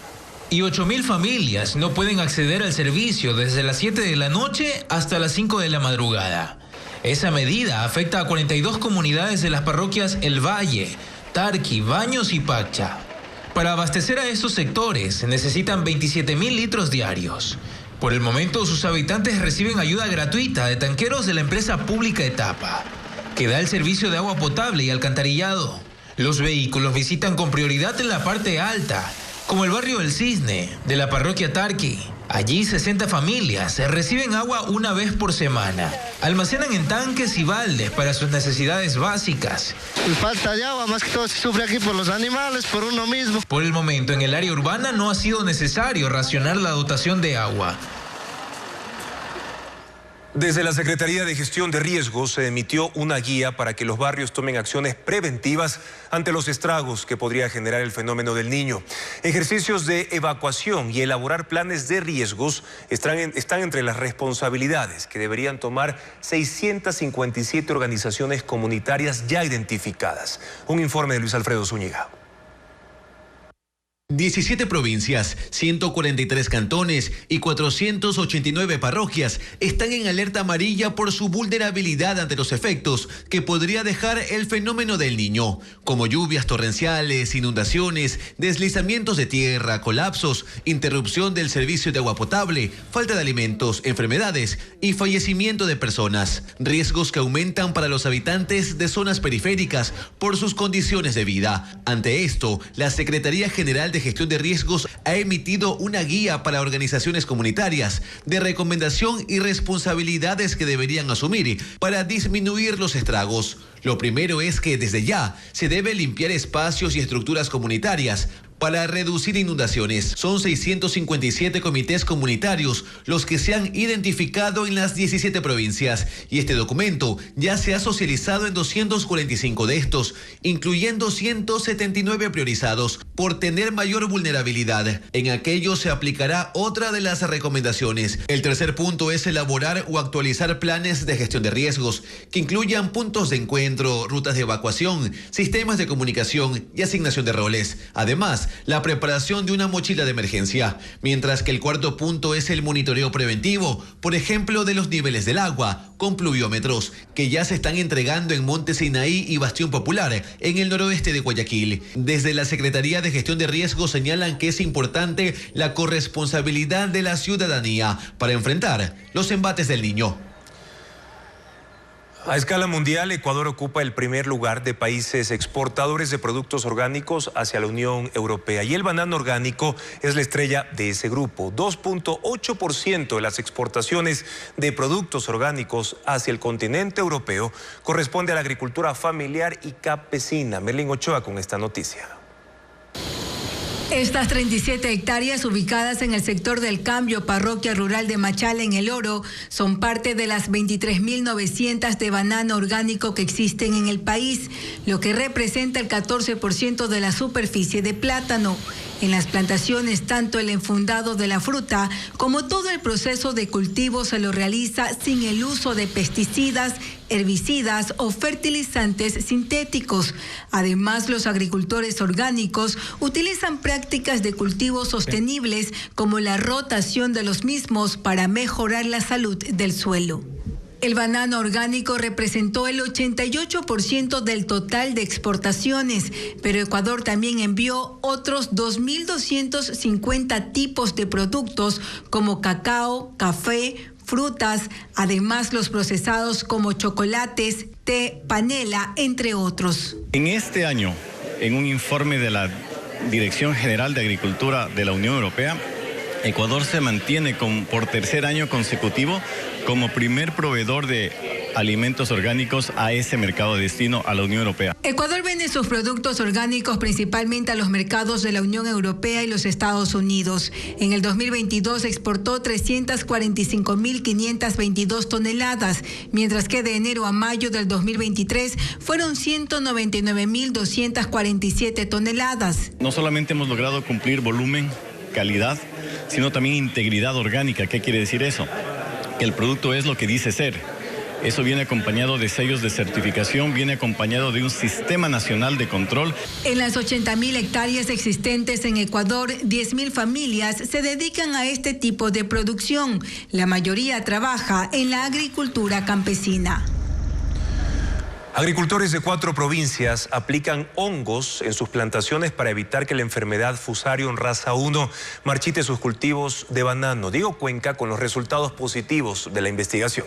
Y 8,000 familias no pueden acceder al servicio desde las 7 de la noche hasta las 5 de la madrugada. Esa medida afecta a 42 comunidades de las parroquias El Valle, Tarqui, Baños y Pacha. Para abastecer a estos sectores se necesitan 27,000 litros diarios. Por el momento, sus habitantes reciben ayuda gratuita de tanqueros de la empresa pública Etapa, que da el servicio de agua potable y alcantarillado. Los vehículos visitan con prioridad en la parte alta, como el barrio El Cisne, de la parroquia Tarqui. Allí 60 familias reciben agua una vez por semana. Almacenan en tanques y baldes para sus necesidades básicas. Y falta de agua, más que todo se sufre aquí por los animales, por uno mismo. Por el momento, en el área urbana no ha sido necesario racionar la dotación de agua. Desde la Secretaría de Gestión de Riesgos se emitió una guía para que los barrios tomen acciones preventivas ante los estragos que podría generar el fenómeno del Niño. Ejercicios de evacuación y elaborar planes de riesgos están entre las responsabilidades que deberían tomar 657 organizaciones comunitarias ya identificadas. Un informe de Luis Alfredo Zúñiga. 17 provincias, 143 cantones y 489 parroquias están en alerta amarilla por su vulnerabilidad ante los efectos que podría dejar el fenómeno del Niño, como lluvias torrenciales, inundaciones, deslizamientos de tierra, colapsos, interrupción del servicio de agua potable, falta de alimentos, enfermedades y fallecimiento de personas. Riesgos que aumentan para los habitantes de zonas periféricas por sus condiciones de vida. Ante esto, la Secretaría General de Gestión de Riesgos ha emitido una guía para organizaciones comunitarias de recomendación y responsabilidades que deberían asumir para disminuir los estragos. Lo primero es que desde ya se debe limpiar espacios y estructuras comunitarias para reducir inundaciones. Son 657 comités comunitarios los que se han identificado en las 17 provincias y este documento ya se ha socializado en 245 de estos, incluyendo 179 priorizados por tener mayor vulnerabilidad. En aquellos se aplicará otra de las recomendaciones. El tercer punto es elaborar o actualizar planes de gestión de riesgos que incluyan puntos de encuentro, rutas de evacuación, sistemas de comunicación y asignación de roles. Además, la preparación de una mochila de emergencia, mientras que el cuarto punto es el monitoreo preventivo, por ejemplo, de los niveles del agua, con pluviómetros, que ya se están entregando en Monte Sinaí y Bastión Popular, en el noroeste de Guayaquil. Desde la Secretaría de Gestión de Riesgos señalan que es importante la corresponsabilidad de la ciudadanía para enfrentar los embates del Niño. A escala mundial, Ecuador ocupa el primer lugar de países exportadores de productos orgánicos hacia la Unión Europea y el banano orgánico es la estrella de ese grupo. 2.8% de las exportaciones de productos orgánicos hacia el continente europeo corresponde a la agricultura familiar y campesina. Merlin Ochoa con esta noticia. Estas 37 hectáreas ubicadas en el sector del Cambio, parroquia rural de Machala, en El Oro, son parte de las 23.900 de banano orgánico que existen en el país, lo que representa el 14% de la superficie de plátano. En las plantaciones, tanto el enfundado de la fruta como todo el proceso de cultivo se lo realiza sin el uso de pesticidas, herbicidas o fertilizantes sintéticos. Además, los agricultores orgánicos utilizan prácticas de cultivo sostenibles como la rotación de los mismos para mejorar la salud del suelo. El banano orgánico representó el 88% del total de exportaciones, pero Ecuador también envió otros 2.250 tipos de productos como cacao, café, frutas, además los procesados como chocolates, té, panela, entre otros. En este año, en un informe de la Dirección General de Agricultura de la Unión Europea, Ecuador se mantiene por tercer año consecutivo como primer proveedor de alimentos orgánicos a ese mercado de destino, a la Unión Europea. Ecuador vende sus productos orgánicos principalmente a los mercados de la Unión Europea y los Estados Unidos. En el 2022 exportó 345.522 toneladas, mientras que de enero a mayo del 2023 fueron 199.247 toneladas. No solamente hemos logrado cumplir volumen, calidad, sino también integridad orgánica. ¿Qué quiere decir eso? Que el producto es lo que dice ser. Eso viene acompañado de sellos de certificación, viene acompañado de un sistema nacional de control. En las 80.000 hectáreas existentes en Ecuador, 10.000 familias se dedican a este tipo de producción. La mayoría trabaja en la agricultura campesina. Agricultores de 4 provincias aplican hongos en sus plantaciones para evitar que la enfermedad Fusarium raza 1 marchite sus cultivos de banano. Diego Cuenca con los resultados positivos de la investigación.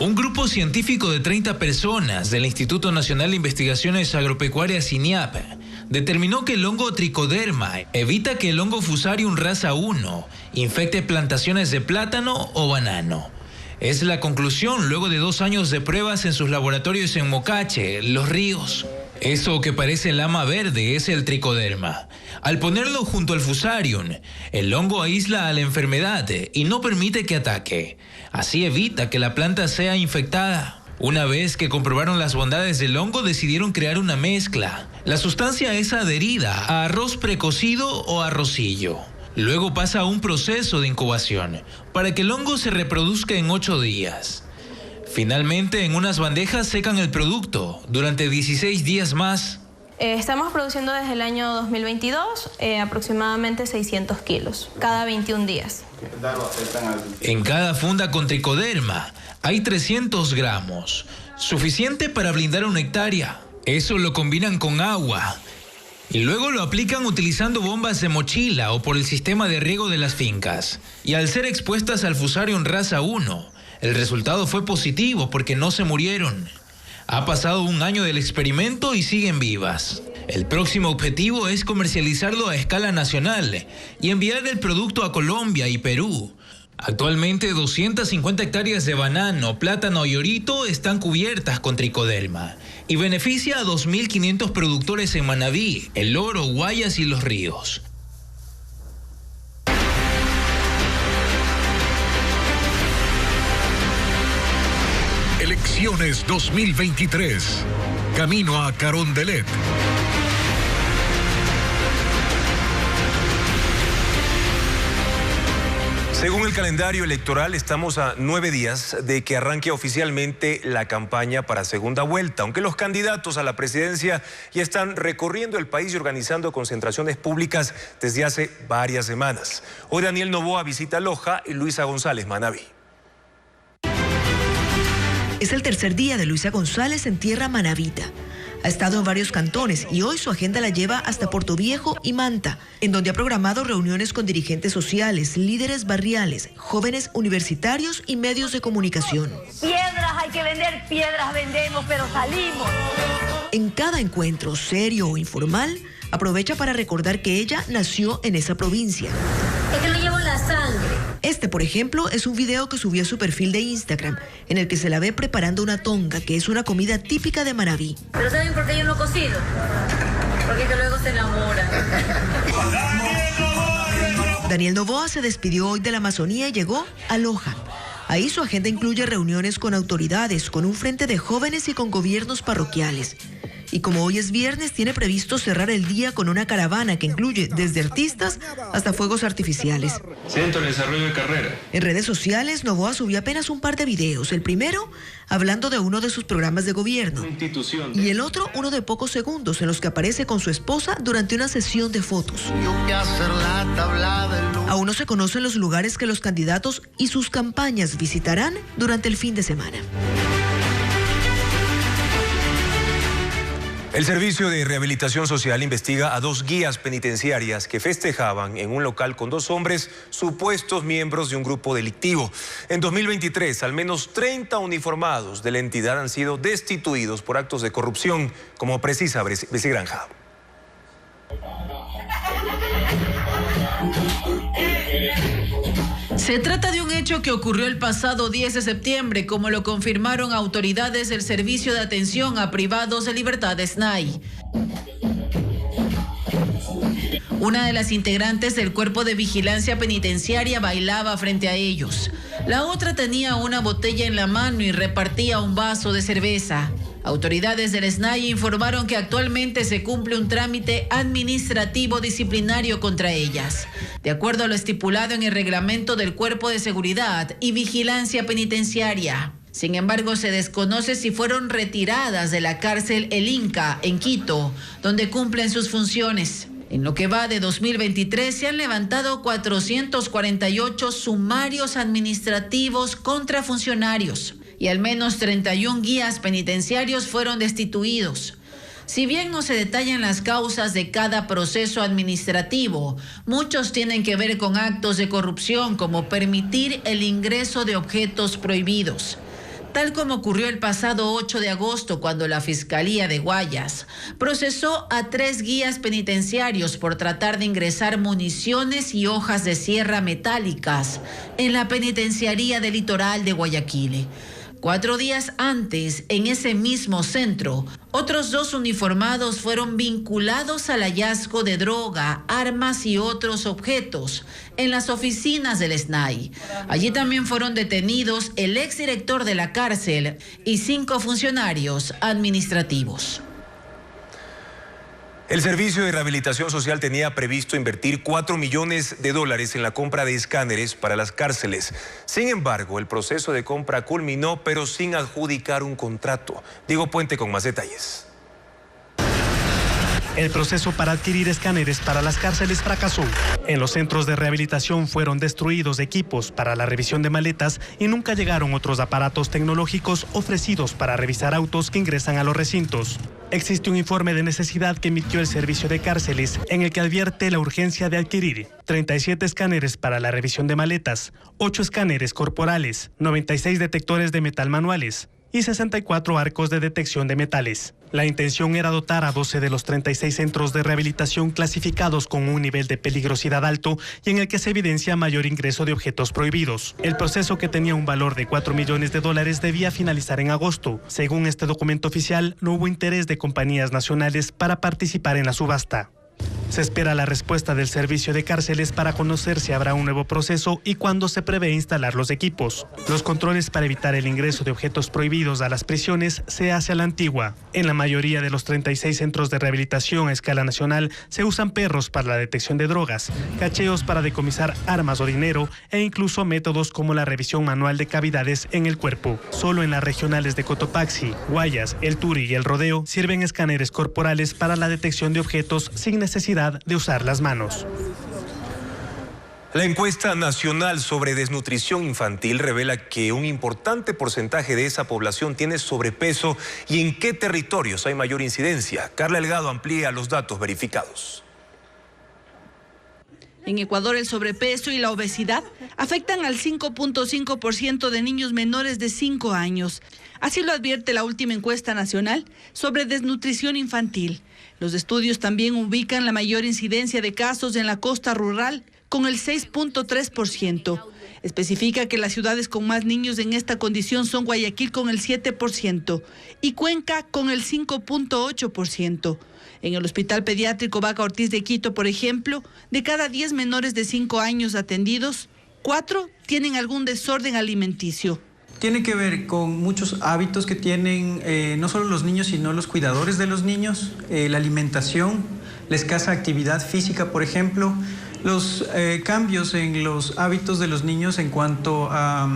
Un grupo científico de 30 personas del Instituto Nacional de Investigaciones Agropecuarias INIAP determinó que el hongo Trichoderma evita que el hongo Fusarium raza 1 infecte plantaciones de plátano o banano. Es la conclusión luego de 2 años de pruebas en sus laboratorios en Mocache, Los Ríos. Eso que parece lama verde es el tricoderma. Al ponerlo junto al Fusarium, el hongo aísla a la enfermedad y no permite que ataque. Así evita que la planta sea infectada. Una vez que comprobaron las bondades del hongo, decidieron crear una mezcla. La sustancia es adherida a arroz precocido o arrocillo. Luego pasa a un proceso de incubación para que el hongo se reproduzca en 8 días. Finalmente, en unas bandejas secan el producto durante 16 días más. Estamos produciendo desde el año 2022 aproximadamente 600 kilos, cada 21 días. En cada funda con tricoderma hay 300 gramos, suficiente para blindar 1 hectárea. Eso lo combinan con agua y luego lo aplican utilizando bombas de mochila o por el sistema de riego de las fincas. Y al ser expuestas al Fusarium raza 1, el resultado fue positivo porque no se murieron. Ha pasado 1 año del experimento y siguen vivas. El próximo objetivo es comercializarlo a escala nacional y enviar el producto a Colombia y Perú. Actualmente 250 hectáreas de banano, plátano y orito están cubiertas con tricoderma y beneficia a 2.500 productores en Manabí, El Oro, Guayas y Los Ríos. Elecciones 2023. Camino a Carondelet. Según el calendario electoral, estamos a 9 días de que arranque oficialmente la campaña para segunda vuelta, aunque los candidatos a la presidencia ya están recorriendo el país y organizando concentraciones públicas desde hace varias semanas. Hoy Daniel Noboa visita Loja y Luisa González, Manabí. Es el tercer día de Luisa González en tierra manabita. Ha estado en varios cantones y hoy su agenda la lleva hasta Portoviejo y Manta, en donde ha programado reuniones con dirigentes sociales, líderes barriales, jóvenes universitarios y medios de comunicación. Piedras hay que vender, piedras vendemos, pero salimos. En cada encuentro, serio o informal, aprovecha para recordar que ella nació en esa provincia. Es que lo llevo en la sangre. Este, por ejemplo, es un video que subió a su perfil de Instagram, en el que se la ve preparando una tonga, que es una comida típica de Manabí. ¿Pero saben por qué yo no cocino? Porque que luego se enamora. Daniel Noboa se despidió hoy de la Amazonía y llegó a Loja. Ahí su agenda incluye reuniones con autoridades, con un frente de jóvenes y con gobiernos parroquiales. Y como hoy es viernes, tiene previsto cerrar el día con una caravana que incluye desde artistas hasta fuegos artificiales. Centro de Desarrollo de Carrera. En redes sociales, Noboa subió apenas un par de videos. El primero, hablando de uno de sus programas de gobierno. Y el otro, uno de pocos segundos, en los que aparece con su esposa durante una sesión de fotos. Aún no se conocen los lugares que los candidatos y sus campañas visitarán durante el fin de semana. El Servicio de Rehabilitación Social investiga a 2 guías penitenciarias que festejaban en un local con 2 hombres supuestos miembros de un grupo delictivo. En 2023, al menos 30 uniformados de la entidad han sido destituidos por actos de corrupción, como precisa Bessie Granja. Se trata de un hecho que ocurrió el pasado 10 de septiembre, como lo confirmaron autoridades del Servicio de Atención a Privados de Libertad SNAI. Una de las integrantes del Cuerpo de Vigilancia Penitenciaria bailaba frente a ellos. La otra tenía una botella en la mano y repartía un vaso de cerveza. Autoridades del SNAI informaron que actualmente se cumple un trámite administrativo disciplinario contra ellas, de acuerdo a lo estipulado en el reglamento del Cuerpo de Seguridad y Vigilancia Penitenciaria. Sin embargo, se desconoce si fueron retiradas de la cárcel El Inca, en Quito, donde cumplen sus funciones. En lo que va de 2023 se han levantado 448 sumarios administrativos contra funcionarios. y al menos 31 guías penitenciarios fueron destituidos. Si bien no se detallan las causas de cada proceso administrativo, muchos tienen que ver con actos de corrupción como permitir el ingreso de objetos prohibidos. Tal como ocurrió el pasado 8 de agosto cuando la Fiscalía de Guayas procesó a 3 guías penitenciarios por tratar de ingresar municiones y hojas de sierra metálicas en la penitenciaría del litoral de Guayaquil. 4 días antes, en ese mismo centro, otros 2 uniformados fueron vinculados al hallazgo de droga, armas y otros objetos en las oficinas del SNAI. Allí también fueron detenidos el exdirector de la cárcel y 5 funcionarios administrativos. El Servicio de Rehabilitación Social tenía previsto invertir $4 millones en la compra de escáneres para las cárceles. Sin embargo, el proceso de compra culminó, pero sin adjudicar un contrato. Diego Puente con más detalles. El proceso para adquirir escáneres para las cárceles fracasó. En los centros de rehabilitación fueron destruidos equipos para la revisión de maletas y nunca llegaron otros aparatos tecnológicos ofrecidos para revisar autos que ingresan a los recintos. Existe un informe de necesidad que emitió el Servicio de Cárceles en el que advierte la urgencia de adquirir 37 escáneres para la revisión de maletas, 8 escáneres corporales, 96 detectores de metal manuales y 64 arcos de detección de metales. La intención era dotar a 12 de los 36 centros de rehabilitación clasificados con un nivel de peligrosidad alto y en el que se evidencia mayor ingreso de objetos prohibidos. El proceso, que tenía un valor de $4 millones, debía finalizar en agosto. Según este documento oficial, no hubo interés de compañías nacionales para participar en la subasta. Se espera la respuesta del Servicio de Cárceles para conocer si habrá un nuevo proceso y cuándo se prevé instalar los equipos. Los controles para evitar el ingreso de objetos prohibidos a las prisiones se hace a la antigua. En la mayoría de los 36 centros de rehabilitación a escala nacional se usan perros para la detección de drogas, cacheos para decomisar armas o dinero e incluso métodos como la revisión manual de cavidades en el cuerpo. Solo en las regionales de Cotopaxi, Guayas, El Turi y El Rodeo sirven escáneres corporales para la detección de objetos sin necesidad de usar las manos. La encuesta nacional sobre desnutrición infantil revela que un importante porcentaje de esa población tiene sobrepeso y en qué territorios hay mayor incidencia. Carla Delgado amplía los datos verificados. En Ecuador, el sobrepeso y la obesidad afectan al 5.5% de niños menores de 5 años. Así lo advierte la última encuesta nacional sobre desnutrición infantil. Los estudios también ubican la mayor incidencia de casos en la costa rural, con el 6.3%. Especifica que las ciudades con más niños en esta condición son Guayaquil con el 7% y Cuenca con el 5.8%. En el Hospital Pediátrico Vaca Ortiz de Quito, por ejemplo, de cada 10 menores de 5 años atendidos, 4 tienen algún desorden alimenticio. Tiene que ver con muchos hábitos que tienen no solo los niños, sino los cuidadores de los niños, la alimentación, la escasa actividad física, por ejemplo, los cambios en los hábitos de los niños en cuanto a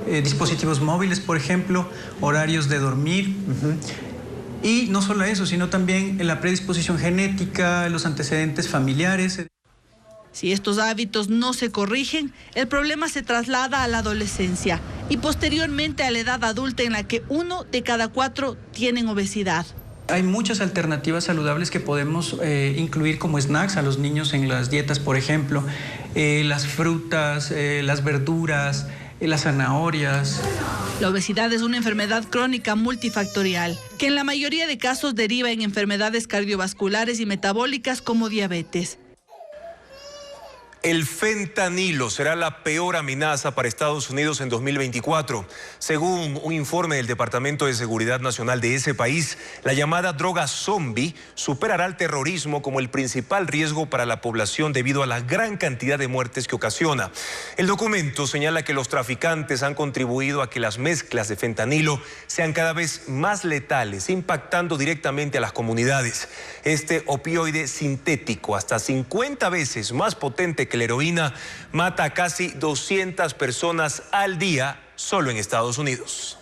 dispositivos móviles, por ejemplo, horarios de dormir. Y no solo eso, sino también la predisposición genética, los antecedentes familiares. Si estos hábitos no se corrigen, el problema se traslada a la adolescencia y posteriormente a la edad adulta, en la que 1 de cada 4 tienen obesidad. Hay muchas alternativas saludables que podemos incluir como snacks a los niños en las dietas, por ejemplo, las frutas, las verduras, las zanahorias. La obesidad es una enfermedad crónica multifactorial que en la mayoría de casos deriva en enfermedades cardiovasculares y metabólicas como diabetes. El fentanilo será la peor amenaza para Estados Unidos en 2024. Según un informe del Departamento de Seguridad Nacional de ese país, la llamada droga zombie superará al terrorismo como el principal riesgo para la población debido a la gran cantidad de muertes que ocasiona. El documento señala que los traficantes han contribuido a que las mezclas de fentanilo sean cada vez más letales, impactando directamente a las comunidades. Este opioide sintético, hasta 50 veces más potente que la heroína, mata a casi 200 personas al día solo en Estados Unidos.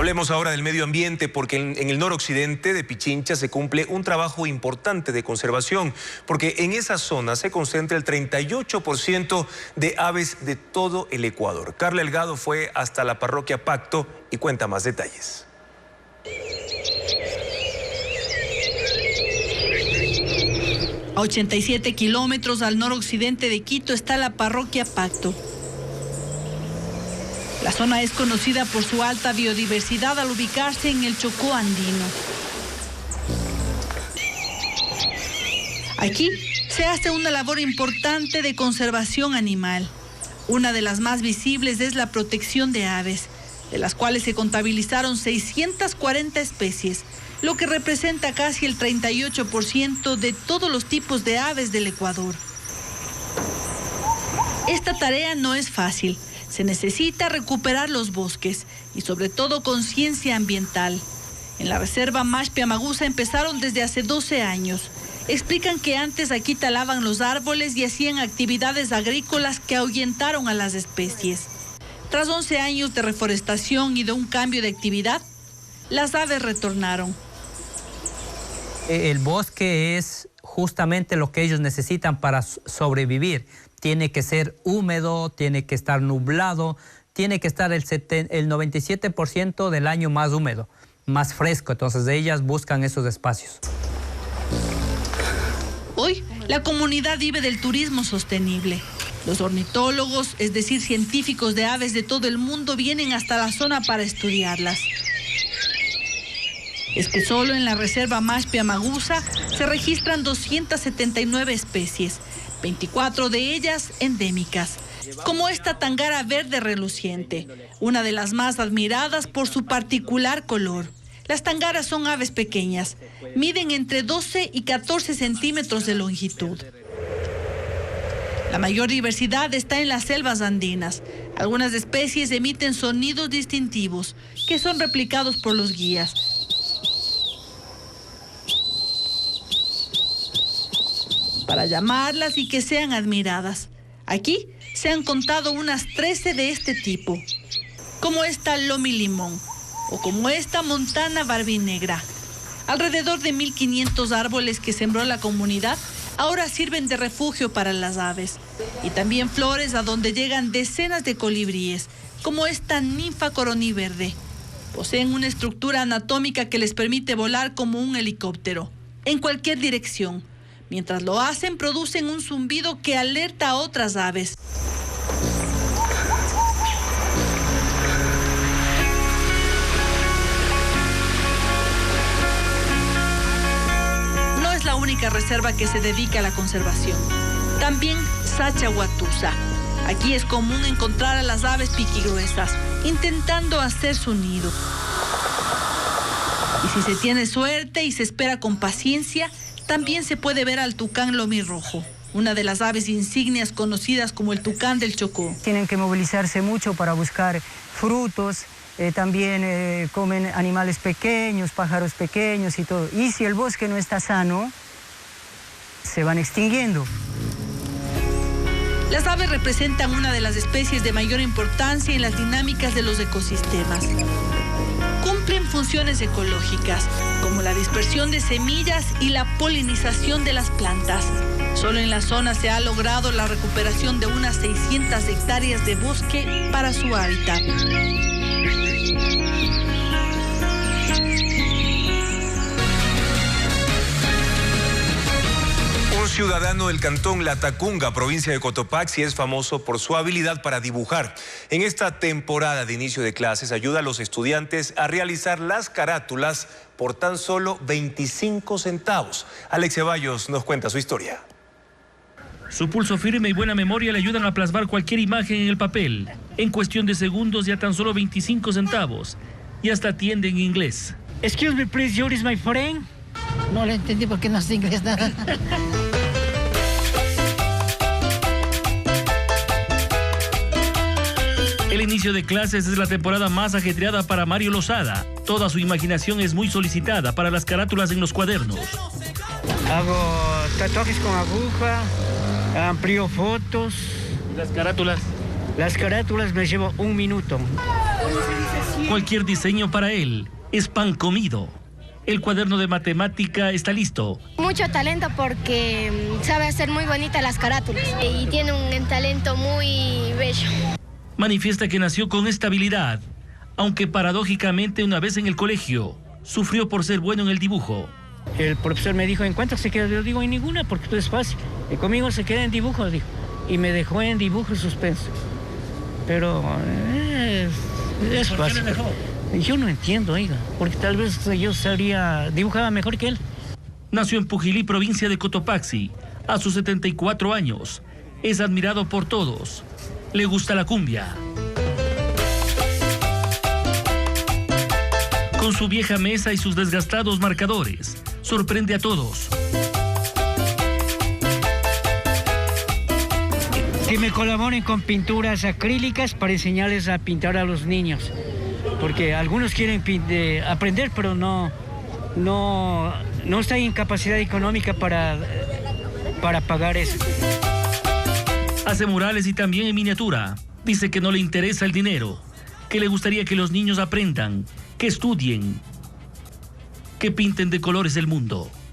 Hablemos ahora del medio ambiente, porque en el noroccidente de Pichincha se cumple un trabajo importante de conservación, porque en esa zona se concentra el 38% de aves de todo el Ecuador. Carla Elgado fue hasta la parroquia Pacto y cuenta más detalles. A 87 kilómetros al noroccidente de Quito está la parroquia Pacto. La zona es conocida por su alta biodiversidad al ubicarse en el Chocó andino. Aquí se hace una labor importante de conservación animal. Una de las más visibles es la protección de aves, de las cuales se contabilizaron 640 especies, lo que representa casi el 38% de todos los tipos de aves del Ecuador. Esta tarea no es fácil. Se necesita recuperar los bosques y sobre todo conciencia ambiental. En la reserva Mashpi-Amagusa empezaron desde hace 12 años. Explican que antes aquí talaban los árboles y hacían actividades agrícolas que ahuyentaron a las especies. Tras 11 años de reforestación y de un cambio de actividad, las aves retornaron. El bosque es justamente lo que ellos necesitan para sobrevivir. Tiene que ser húmedo, tiene que estar nublado, tiene que estar el 97% del año más húmedo, más fresco. Entonces ellas buscan esos espacios. Hoy, la comunidad vive del turismo sostenible. Los ornitólogos, es decir, científicos de aves de todo el mundo, vienen hasta la zona para estudiarlas. Es que solo en la reserva Mashpi-Amagusa se registran 279 especies, 24 de ellas endémicas, como esta tangara verde reluciente, una de las más admiradas por su particular color. Las tangaras son aves pequeñas, miden entre 12 y 14 centímetros de longitud. La mayor diversidad está en las selvas andinas. Algunas especies emiten sonidos distintivos que son replicados por los guías. Para llamarlas y que sean admiradas. Aquí se han contado unas 13 de este tipo, como esta Lomi Limón o como esta Montana Barbinegra. Alrededor de 1.500 árboles que sembró la comunidad ahora sirven de refugio para las aves, y también flores a donde llegan decenas de colibríes, como esta ninfa coroní verde. Poseen una estructura anatómica que les permite volar como un helicóptero, en cualquier dirección. Mientras lo hacen, producen un zumbido que alerta a otras aves. No es la única reserva que se dedica a la conservación. También Sachahuatusa. Aquí es común encontrar a las aves piquigruesas, intentando hacer su nido. Y si se tiene suerte y se espera con paciencia, también se puede ver al tucán lomirrojo, una de las aves insignias conocidas como el tucán del Chocó. Tienen que movilizarse mucho para buscar frutos, también comen animales pequeños, pájaros pequeños y todo. Y si el bosque no está sano, se van extinguiendo. Las aves representan una de las especies de mayor importancia en las dinámicas de los ecosistemas. Cumplen funciones ecológicas, como la dispersión de semillas y la polinización de las plantas. Solo en la zona se ha logrado la recuperación de unas 600 hectáreas de bosque para su hábitat. Un ciudadano del cantón Latacunga, provincia de Cotopaxi, es famoso por su habilidad para dibujar. En esta temporada de inicio de clases ayuda a los estudiantes a realizar las carátulas por tan solo 25 centavos. Alex Ceballos nos cuenta su historia. Su pulso firme y buena memoria le ayudan a plasmar cualquier imagen en el papel. En cuestión de segundos ya tan solo 25 centavos. Y hasta atiende en inglés. Excuse me, please, you're my friend. No le entendí porque no sé inglés nada. El inicio de clases es la temporada más ajetreada para Mario Lozada. Toda su imaginación es muy solicitada para las carátulas en los cuadernos. Hago tatuajes con aguja, amplío fotos. ¿Las carátulas? Las carátulas me llevo 1 minuto. Cualquier diseño para él es pan comido. El cuaderno de matemática está listo. Mucho talento porque sabe hacer muy bonitas las carátulas y tiene un talento muy bello. Manifiesta que nació con esta habilidad, aunque paradójicamente una vez en el colegio sufrió por ser bueno en el dibujo. El profesor me dijo, ¿en cuánto se queda? Yo digo, en ninguna, porque todo es fácil. Y conmigo se queda en dibujo, dijo. Y me dejó en dibujo suspenso. Pero es fácil. ¿Por qué le dejó? Yo no entiendo, oiga, porque tal vez yo dibujaba mejor que él. Nació en Pujilí, provincia de Cotopaxi, a sus 74 años. Es admirado por todos. Le gusta la cumbia. Con su vieja mesa y sus desgastados marcadores, sorprende a todos. Que me colaboren con pinturas acrílicas para enseñarles a pintar a los niños. Porque algunos quieren aprender, pero no están en capacidad económica para pagar eso. Hace murales y también en miniatura. Dice que no le interesa el dinero, que le gustaría que los niños aprendan, que estudien, que pinten de colores el mundo.